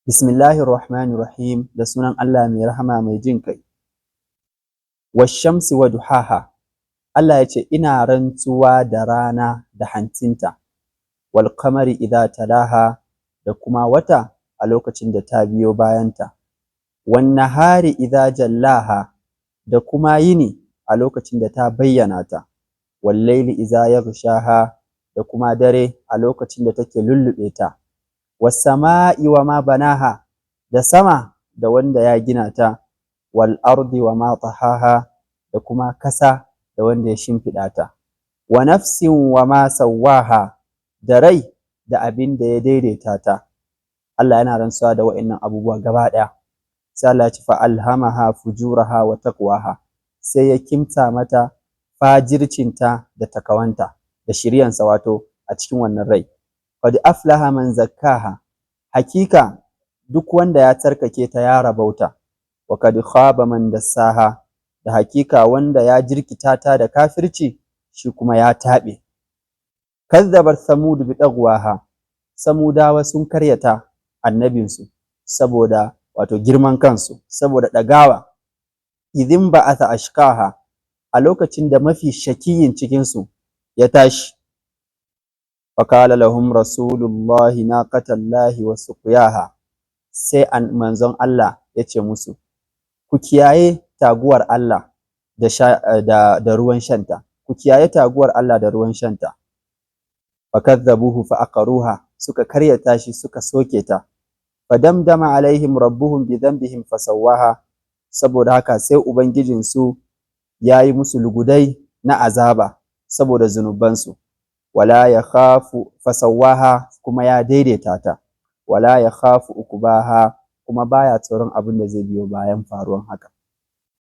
Bismillahirrahmanirrahim, da sunan Allah mai rahama mai jin kai. Washamsi wa duhaha, Allah ya ce ina rantsuwa da rana da hancinta, wal qamari idza talaha, da kuma wata a lokacin da ta biyo bayanta, wan nahari idza jallaha, da kuma yini a lokacin da ta bayyana ta, wal laili idza yaghshaha, da kuma dare a lokacin da take lullube ta, was sama'i wa ma banaha, da sama da wanda ya gina ta, wal ardi wa ma tahaha, da kuma kasa da wanda ya shimfiɗa ta, wa nafsin wa ma sawwaha, da rai da abin da ya daidaita ta. Allah yana rantsuwa da wa'annan abubuwa gaba ɗaya. Sai Allah ya ce fa alhamaha fujuraha wa taqwaha, sai ya kimta mata fajircinta da takawanta da shiryansa, wato a cikin wannan rai. Qad aflaha man zakkaha, hakika duk wanda ya tsarkake ta ya rabauta. Wa qad khaba man dassaha, da hakika wanda ya jirkita ta da kafirci shi kuma ya taɓe. Kazzabat samud bi dagwaha, samudawa sun karyata annabinsu saboda wato girman kansu, saboda ɗagawa. Idin ba'atha ashqaha, a lokacin da mafi shakiyin cikinsu ya tashi. Fakala lahum rasulullahi naqatallahi wa suqyaha, sai manzon Allah ya ce musu, ku kiyaye taguwar Allah da ruwan shanta, ku kiyaye taguwar Allah da ruwan shanta. Fakadzabuhu fa aqaruha, suka karyata shi suka soke ta. Fadamdama alaihim rabbuhum bi dhanbihim fasawwaha, saboda haka sai ubangijinsu ya yi musu lugudai na azaba saboda zunubansu. Wala ya khafu fasawwaha, kuma ya daidaita ta. Wala ya khafu ukubaha, kuma baya tsoron abin da zai biyo bayan faruwan haka.